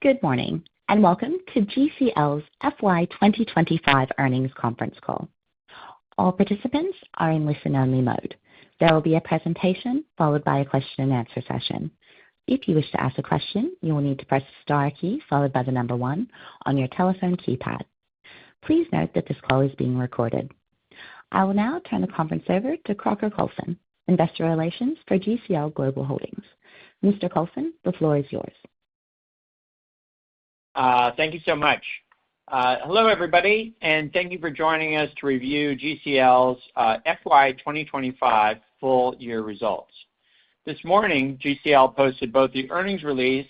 Good morning, and welcome to GCL's FY2025 earnings conference call. All participants are in listen-only mode. There will be a presentation followed by a question-and-answer session. If you wish to ask a question, you will need to press the star key followed by the number 1 on your telephone keypad. Please note that this call is being recorded. I will now turn the conference over to Crocker Coulson, Investor Relations for GCL Global Holdings. Mr. Coulson, the floor is yours. Thank you so much. Hello, everybody, and thank you for joining us to review GCL's FY2025 full year results. This morning, GCL posted both the earnings release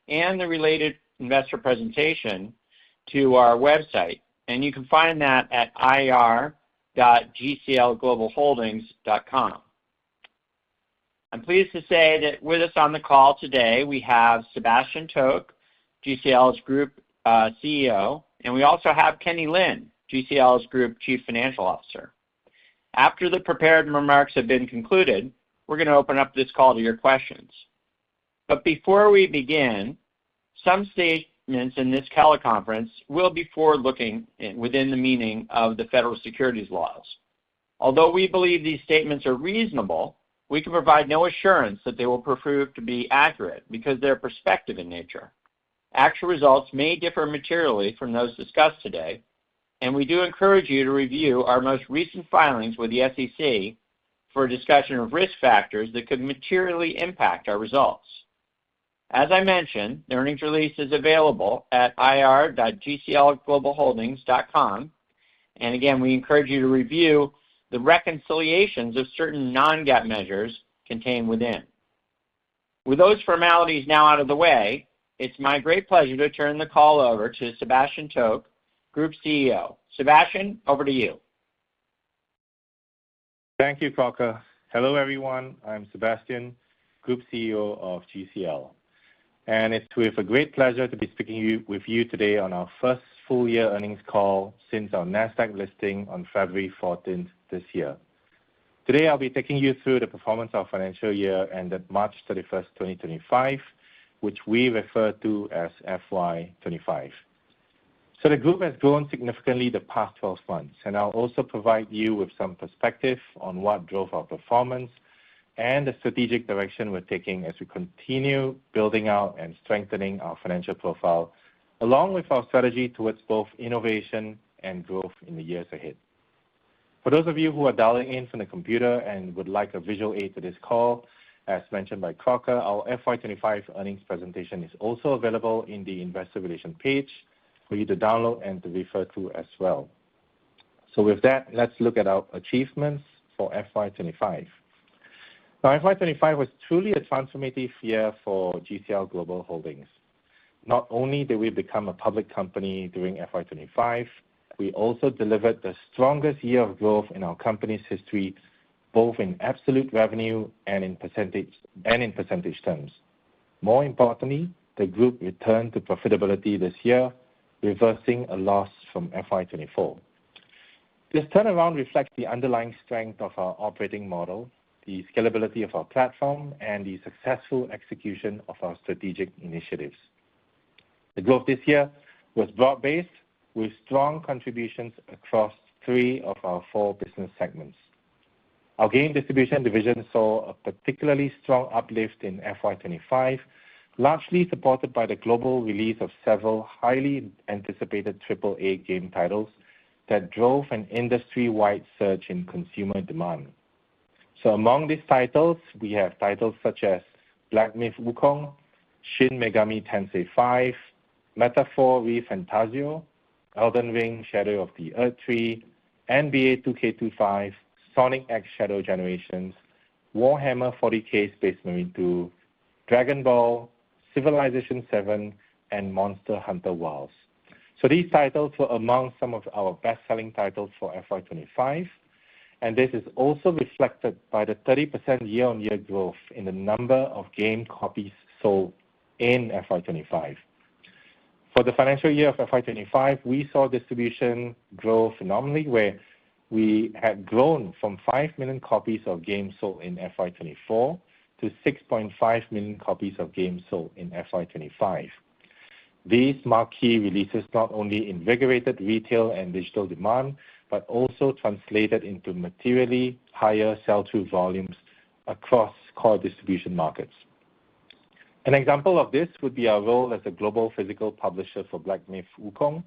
and the related investor presentation to our website, and you can find that at ir.gclglobalholdings.com. I'm pleased to say that with us on the call today, we have Sebastian Toke, GCL's Group CEO, and we also have Kenny Lin, GCL's Group Chief Financial Officer. After the prepared remarks have been concluded, we're going to open up this call to your questions. But before we begin, some statements in this teleconference will be forward-looking within the meaning of the federal securities laws. Although we believe these statements are reasonable, we can provide no assurance that they will prove to be accurate because they're prospective in nature. Actual results may differ materially from those discussed today, and we do encourage you to review our most recent filings with the SEC for a discussion of risk factors that could materially impact our results. As I mentioned, the earnings release is available at ir.gclglobalholdings.com, and again, we encourage you to review the reconciliations of certain non-GAAP measures contained within. With those formalities now out of the way, it's my great pleasure to turn the call over to Sebastian Toke, Group CEO. Sebastian, over to you. Thank you, Crocker. Hello, everyone. I'm Sebastian, Group CEO of GCL. And it's with a great pleasure to be speaking with you today on our first full year earnings call since our Nasdaq listing on February 14th this year. Today, I'll be taking you through the performance of financial year ended March 31st, 2025, which we refer to as FY25. So the group has grown significantly the past 12 months, and I'll also provide you with some perspective on what drove our performance and the strategic direction we're taking as we continue building out and strengthening our financial profile, along with our strategy towards both innovation and growth in the years ahead. For those of you who are dialing in from the computer and would like a visual aid to this call, as mentioned by Crocker, our FY25 earnings presentation is also available in the Investor Relations page for you to download and to refer to as well. So with that, let's look at our achievements for FY25. Now, FY25 was truly a transformative year for GCL Global Holdings. Not only did we become a public company during FY25, we also delivered the strongest year of growth in our company's history, both in absolute revenue and in percentage terms. More importantly, the group returned to profitability this year, reversing a loss from FY24. This turnaround reflects the underlying strength of our operating model, the scalability of our platform, and the successful execution of our strategic initiatives. The growth this year was broad-based, with strong contributions across 3 of our 4 business segments. Our game distribution division saw a particularly strong uplift in FY25, largely supported by the global release of several highly anticipated AAA game titles that drove an industry-wide surge in consumer demand. So among these titles, we have titles such as Black Myth: Wukong, Shin Megami Tensei 5, Metaphor ReFantazio, Elden Ring: Shadow of the Erdtree, NBA 2K25, Sonic X Shadow Generations, Warhammer 40K Space Marine 2, Dragon Ball, Civilization 7, and Monster Hunter Wilds. So these titles were among some of our best-selling titles for FY25, and this is also reflected by the 30% year-on-year growth in the number of game copies sold in FY25. For the financial year of FY25, we saw distribution grow phenomenally, where we had grown from 5 million copies of games sold in FY24 to 6.5 million copies of games sold in FY25. These marquee releases not only invigorated retail and digital demand, but also translated into materially higher sell-through volumes across core distribution markets. An example of this would be our role as a global physical publisher for Black Myth: Wukong,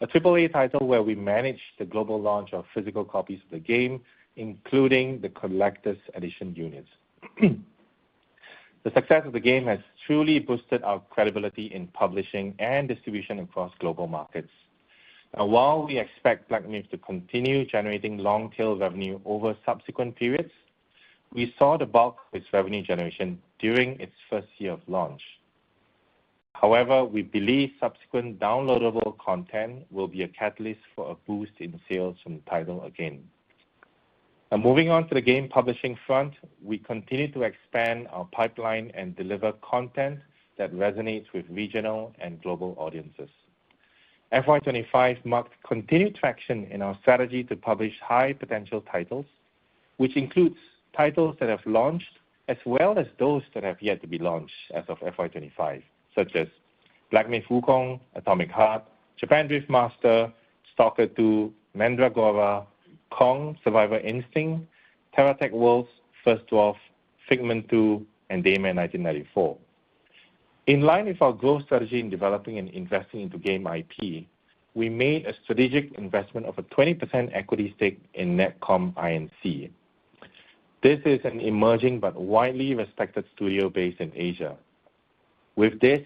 a AAA title where we managed the global launch of physical copies of the game, including the collector's edition units. The success of the game has truly boosted our credibility in publishing and distribution across global markets. Now, while we expect Black Myth to continue generating long-tail revenue over subsequent periods, we saw the bulk of its revenue generation during its first year of launch. However, we believe subsequent downloadable content will be a catalyst for a boost in sales from the title again. Now, moving on to the game publishing front, we continue to expand our pipeline and deliver content that resonates with regional and global audiences. FY2025 marked continued traction in our strategy to publish high-potential titles, which includes titles that have launched as well as those that have yet to be launched as of FY2025, such as Black Myth: Wukong, Atomic Heart, Japan Drift Master, Stalker 2, Mandragora, Kong, Survivor Instinct, TerraTech Worlds, First Dwarf, Figment 2, and Dayman 1994. In line with our growth strategy in developing and investing into game IP, we made a strategic investment of a 20% equity stake in Netcom Inc. This is an emerging but widely respected studio based in Asia. With this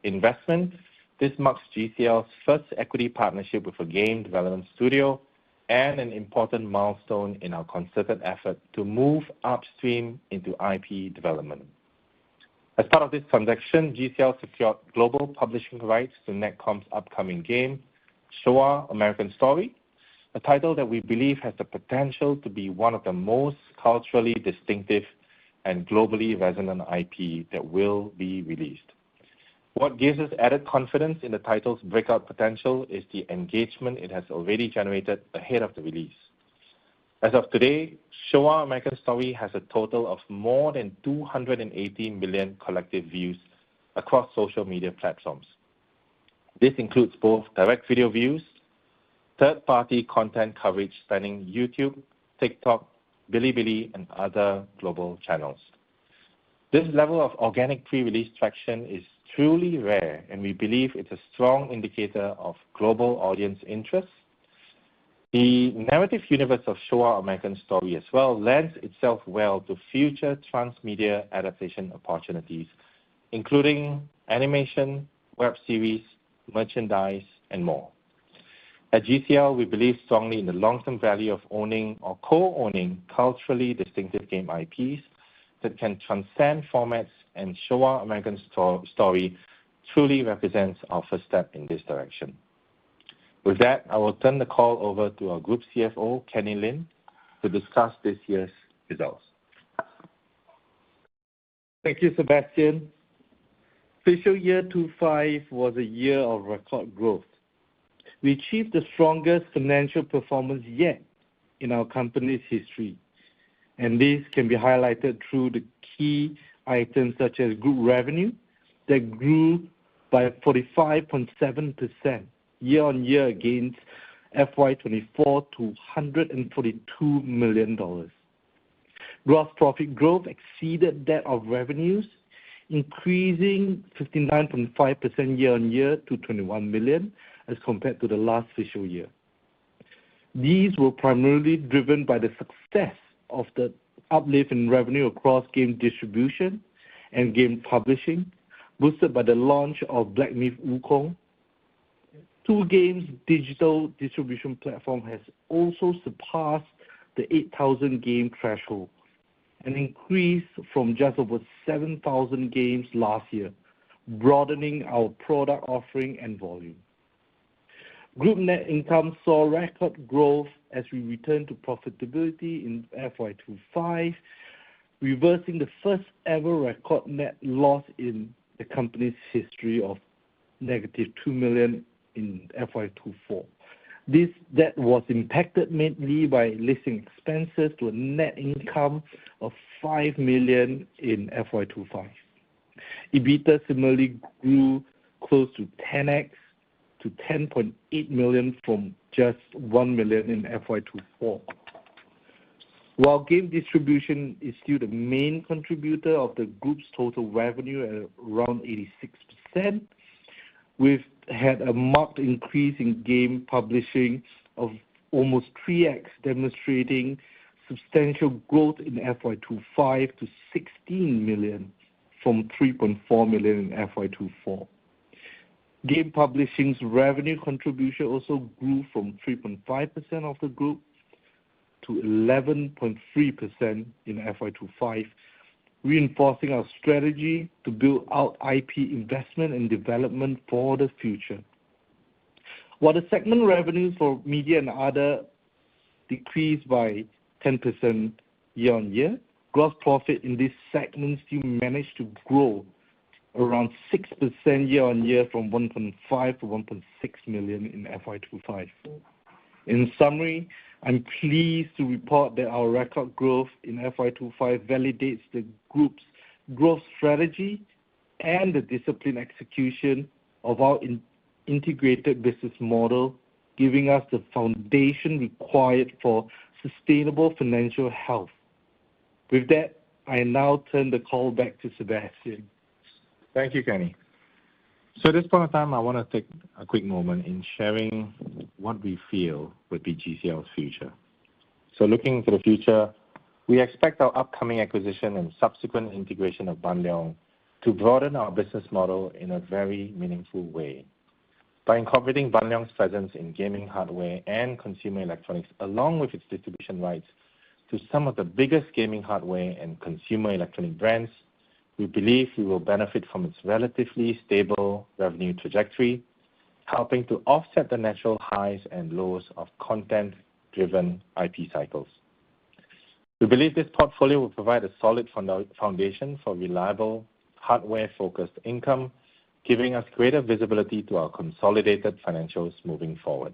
investment, this marks GCL's first equity partnership with a game development studio and an important milestone in our concerted effort to move upstream into IP development. As part of this transaction, GCL secured global publishing rights to Netcom's upcoming game, Showa American Story, a title that we believe has the potential to be one of the most culturally distinctive and globally resonant IP that will be released. What gives us added confidence in the title's breakout potential is the engagement it has already generated ahead of the release. As of today, Showa American Story has a total of more than 280 million collective views across social media platforms. This includes both direct video views, third-party content coverage spanning YouTube, TikTok, Bilibili, and other global channels. This level of organic pre-release traction is truly rare, and we believe it's a strong indicator of global audience interest. The narrative universe of Showa American Story as well lends itself well to future transmedia adaptation opportunities, including animation, web series, merchandise, and more. At GCL, we believe strongly in the long-term value of owning or co-owning culturally distinctive game IPs that can transcend formats, and Showa American Story truly represents our first step in this direction. With that, I will turn the call over to our Group CFO, Kenny Lin, to discuss this year's results. Thank you, Sebastian. Fiscal year 2025 was a year of record growth. We achieved the strongest financial performance yet in our company's history, and this can be highlighted through the key items such as group revenue that grew by 45.7% year-on-year against FY2024 to $142 million. Gross profit growth exceeded that of revenues, increasing 59.5% year-on-year to $21 million as compared to the last fiscal year. These were primarily driven by the success of the uplift in revenue across game distribution and game publishing, boosted by the launch of Black Myth: Wukong. 2Game's digital distribution platform has also surpassed the 8,000 game threshold, an increase from just over 7,000 games last year, broadening our product offering and volume. Group net income saw record growth as we returned to profitability in FY2025, reversing the first ever record net loss in the company's history of -$2 million in FY2024. That was impacted mainly by listing expenses to a net income of $5 million in FY2025. EBITDA similarly grew close to 10x to 10.8 million from just 1 million in FY24. While game distribution is still the main contributor of the group's total revenue at around 86%, we've had a marked increase in game publishing of almost 3x, demonstrating substantial growth in FY25 to 16 million from 3.4 million in FY24. Game publishing's revenue contribution also grew from 3.5% of the group to 11.3% in FY25, reinforcing our strategy to build out IP investment and development for the future. While the segment revenues for media and other decreased by 10% year-on-year, gross profit in this segment still managed to grow around 6% year-on-year from 1.5 to 1.6 million in FY25. In summary, I'm pleased to report that our record growth in FY25 validates the group's growth strategy and the disciplined execution of our integrated business model, giving us the foundation required for sustainable financial health. With that, I now turn the call back to Sebastian. Thank you, Kenny. So at this point in time, I want to take a quick moment in sharing what we feel would be GCL's future. So looking into the future, we expect our upcoming acquisition and subsequent integration of Ban Leong to broaden our business model in a very meaningful way. By incorporating Ban Leong's presence in gaming hardware and consumer electronics, along with its distribution rights to some of the biggest gaming hardware and consumer electronic brands, we believe we will benefit from its relatively stable revenue trajectory, helping to offset the natural highs and lows of content-driven IP cycles. We believe this portfolio will provide a solid foundation for reliable, hardware-focused income, giving us greater visibility to our consolidated financials moving forward.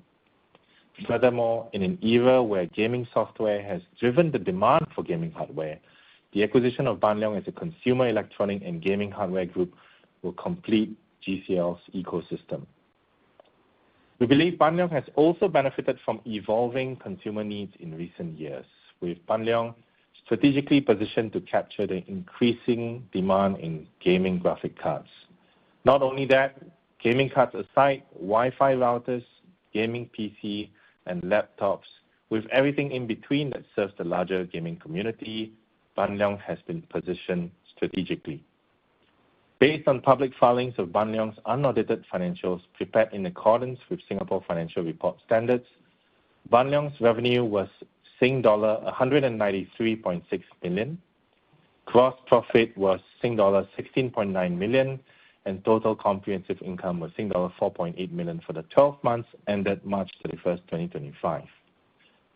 Furthermore, in an era where gaming software has driven the demand for gaming hardware, the acquisition of Ban Leong as a consumer electronic and gaming hardware group will complete GCL's ecosystem. We believe Ban Leong has also benefited from evolving consumer needs in recent years, with Ban Leong strategically positioned to capture the increasing demand in gaming graphic cards. Not only that, gaming cards aside, Wi-Fi routers, gaming PC, and laptops, with everything in between that serves the larger gaming community, Ban Leong has been positioned strategically. Based on public filings of Ban Leong's unaudited financials prepared in accordance with Singapore Financial Report Standards, Ban Leong's revenue was Sing dollar 193.6 million, gross profit was Sing dollar 16.9 million, and total comprehensive income was Sing dollar 4.8 million for the 12 months ended March 31st, 2025.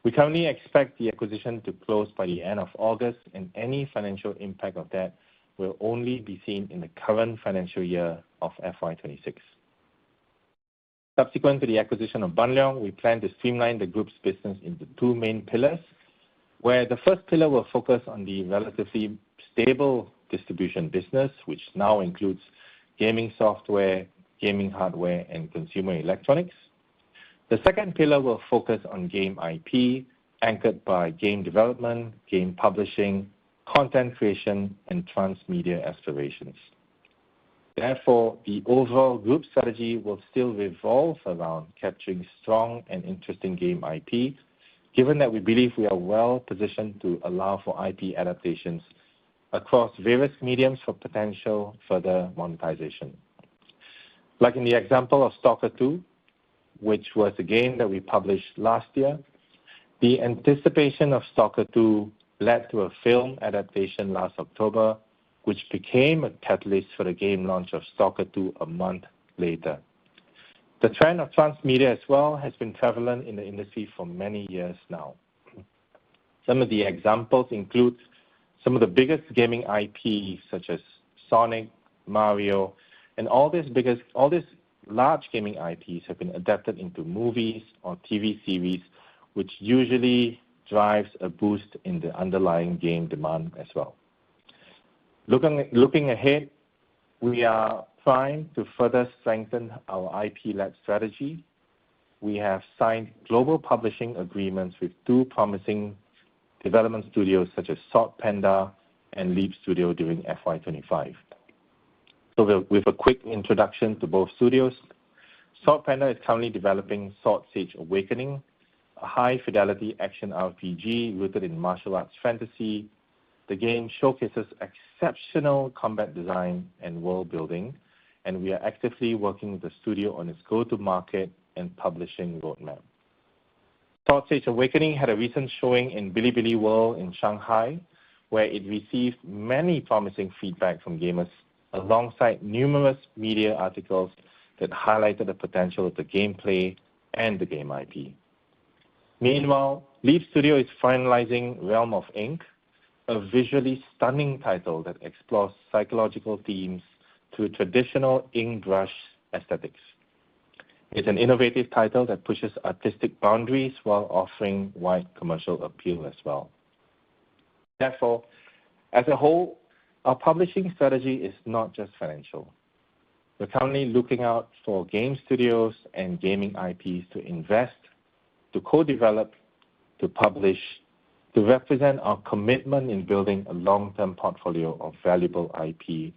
We currently expect the acquisition to close by the end of August, and any financial impact of that will only be seen in the current financial year of FY26. Subsequent to the acquisition of Ban Leong, we plan to streamline the group's business into two main pillars, where the first pillar will focus on the relatively stable distribution business, which now includes gaming software, gaming hardware, and consumer electronics. The second pillar will focus on game IP, anchored by game development, game publishing, content creation, and transmedia aspirations. Therefore, the overall group strategy will still revolve around capturing strong and interesting game IP, given that we believe we are well positioned to allow for IP adaptations across various mediums for potential further monetization. Like in the example of Stalker 2, which was a game that we published last year, the anticipation of Stalker 2 led to a film adaptation last October, which became a catalyst for the game launch of Stalker 2 a month later. The trend of transmedia as well has been prevalent in the industry for many years now. Some of the examples include some of the biggest gaming IP, such as Sonic, Mario, and all these large gaming IPs have been adapted into movies or TV series, which usually drives a boost in the underlying game demand as well. Looking ahead, we are primed to further strengthen our IP-led strategy. We have signed global publishing agreements with two promising development studios such as Sword Panda and Leap Studio during FY2025. So with a quick introduction to both studios, Sword Panda is currently developing Sword Sage Awakening, a high-fidelity action RPG rooted in martial arts fantasy. The game showcases exceptional combat design and world building, and we are actively working with the studio on its go-to-market and publishing roadmap. Sword Sage Awakening had a recent showing in Bilibili World in Shanghai, where it received many promising feedback from gamers, alongside numerous media articles that highlighted the potential of the gameplay and the game IP. Meanwhile, Leap Studio is finalizing Realm of Ink, a visually stunning title that explores psychological themes through traditional ink brush aesthetics. It's an innovative title that pushes artistic boundaries while offering wide commercial appeal as well. Therefore, as a whole, our publishing strategy is not just financial. We're currently looking out for game studios and gaming IPs to invest, to co-develop, to publish, to represent our commitment in building a long-term portfolio of valuable IP,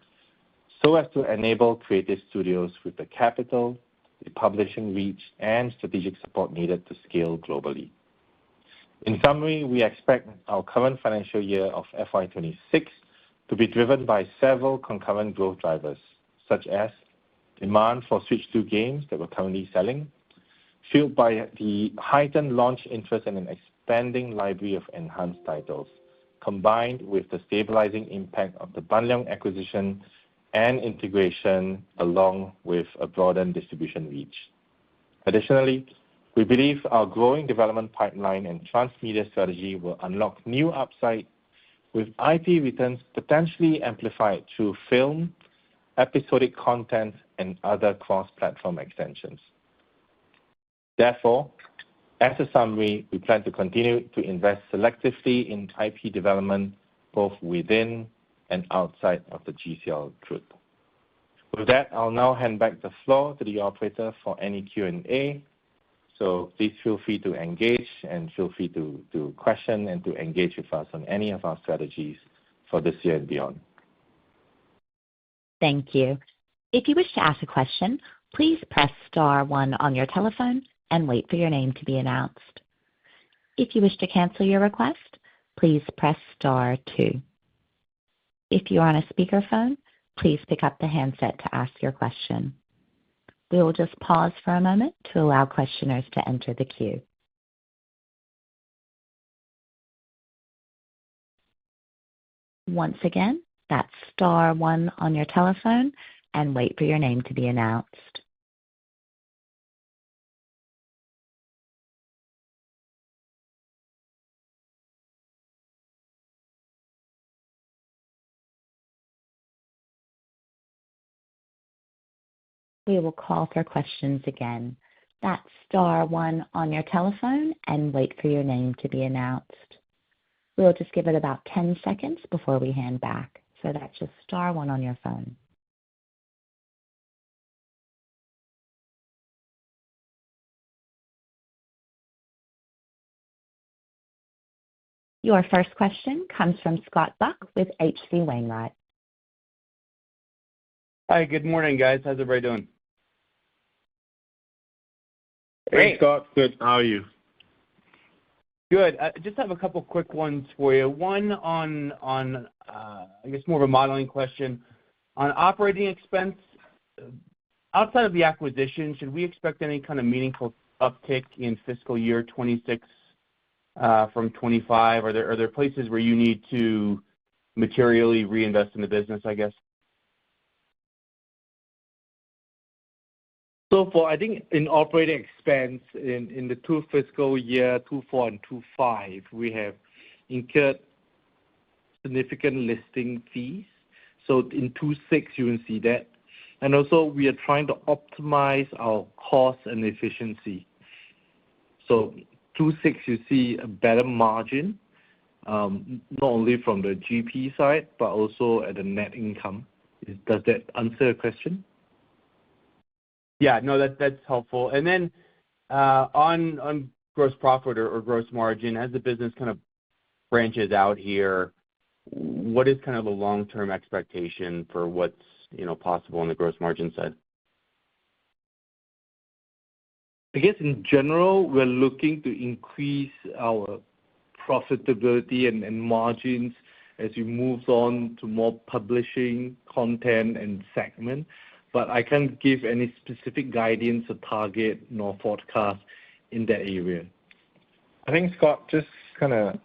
so as to enable creative studios with the capital, the publishing reach, and strategic support needed to scale globally. In summary, we expect our current financial year of FY26 to be driven by several concurrent growth drivers, such as demand for Switch 2 games that we're currently selling, fueled by the heightened launch interest and an expanding library of enhanced titles, combined with the stabilizing impact of the Banleong acquisition and integration, along with a broadened distribution reach. Additionally, we believe our growing development pipeline and transmedia strategy will unlock new upside, with IP returns potentially amplified through film, episodic content, and other cross-platform extensions. Therefore, as a summary, we plan to continue to invest selectively in IP development, both within and outside of the GCL group. With that, I'll now hand back the floor to the operator for any Q&A. So please feel free to engage and feel free to question and to engage with us on any of our strategies for this year and beyond. Thank you. If you wish to ask a question, please press star 1 on your telephone and wait for your name to be announced. If you wish to cancel your request, please press star 2. If you are on a speakerphone, please pick up the handset to ask your question. We will just pause for a moment to allow questioners to enter the queue. Once again, that's star 1 on your telephone and wait for your name to be announced. We will call for questions again. That's star 1 on your telephone and wait for your name to be announced. We'll just give it about 10 seconds before we hand back. So that's just star 1 on your phone. Your first question comes from Scott Buck with H.C. Wainwright. Hi, good morning, guys. How's everybody doing? Hey, Scott. Good. How are you? Good. I just have a couple quick ones for you. One on I guess more of a modeling question. On operating expense, outside of the acquisition, should we expect any kind of meaningful uptick in fiscal year 26 from 25? Are there places where you need to materially reinvest in the business, I guess? So I think in operating expense, in the 2 fiscal year, 24 and 25, we have incurred significant listing fees. So in 26, you will see that. And also, we are trying to optimize our cost and efficiency. So 26, you see a better margin, not only from the GP side, but also at the net income. Does that answer your question? Yeah, no, that's helpful. And then on gross profit or gross margin, as the business kind of branches out here, what is kind of the long-term expectation for what's possible on the gross margin side? I guess in general, we're looking to increase our profitability and margins as we move on to more publishing content and segment. But I can't give any specific guidance or target nor forecast in that area. I think, Scott, just kind of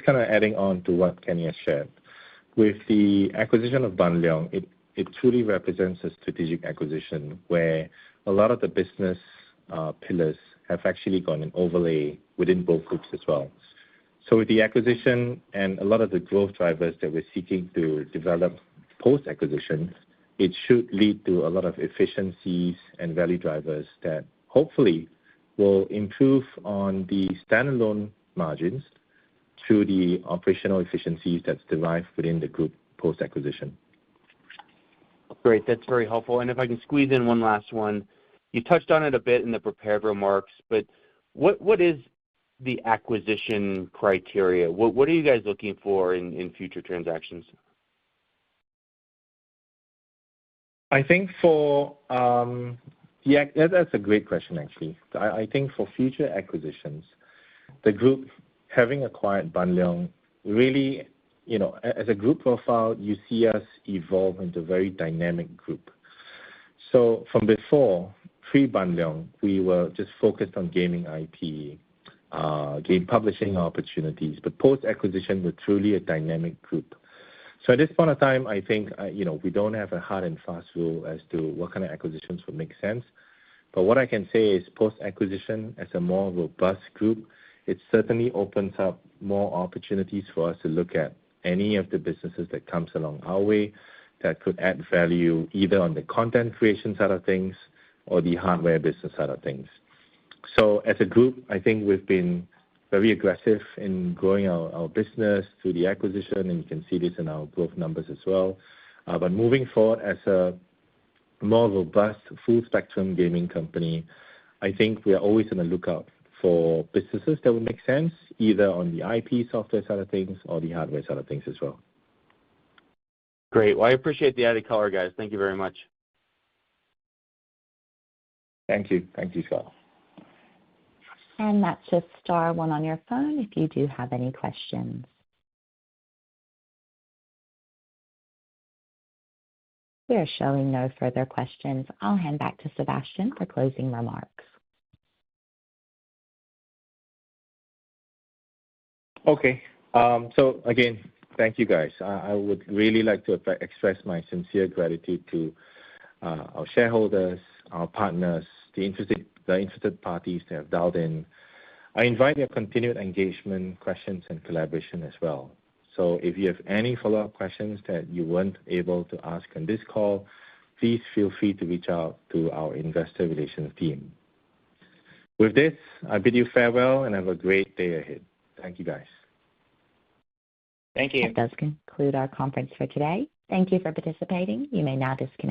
adding on to what Kenny has shared. With the acquisition of Ban Leong, it truly represents a strategic acquisition where a lot of the business pillars have actually got an overlay within both groups as well. So with the acquisition and a lot of the growth drivers that we're seeking to develop post-acquisition, it should lead to a lot of efficiencies and value drivers that hopefully will improve on the standalone margins through the operational efficiencies that's derived within the group post-acquisition. Great. That's very helpful. And if I can squeeze in one last one, you touched on it a bit in the prepared remarks, but what is the acquisition criteria? What are you guys looking for in future transactions? I think that's a great question, actually. I think for future acquisitions, the group, having acquired Ban Leong, really, as a group profile, you see us evolve into a very dynamic group. So from before, pre-Ban Leong, we were just focused on gaming IP, game publishing opportunities, but post-acquisition, we're truly a dynamic group. So at this point of time, I think, we don't have a hard and fast rule as to what kind of acquisitions would make sense. But what I can say is post-acquisition, as a more robust group, it certainly opens up more opportunities for us to look at any of the businesses that comes along our way that could add value either on the content creation side of things or the hardware business side of things. So as a group, I think we've been very aggressive in growing our business through the acquisition, and you can see this in our growth numbers as well. But moving forward as a more robust, full-spectrum gaming company, I think we are always on the lookout for businesses that would make sense, either on the IP software side of things or the hardware side of things as well. Great. Well, I appreciate the added color, guys. Thank you very much. Thank you. Thank you, Scott. And that's just star one on your phone if you do have any questions. We are showing no further questions. I'll hand back to Sebastian for closing remarks. Okay. So again, thank you, guys. I would really like to express my sincere gratitude to our shareholders, our partners, the interested parties that have dialed in. I invite your continued engagement, questions, and collaboration as well. So if you have any follow-up questions that you weren't able to ask on this call, please feel free to reach out to our investor relations team. With this, I bid you farewell and have a great day ahead. Thank you, guys. Thank you. That does conclude our conference for today. Thank you for participating. You may now disconnect.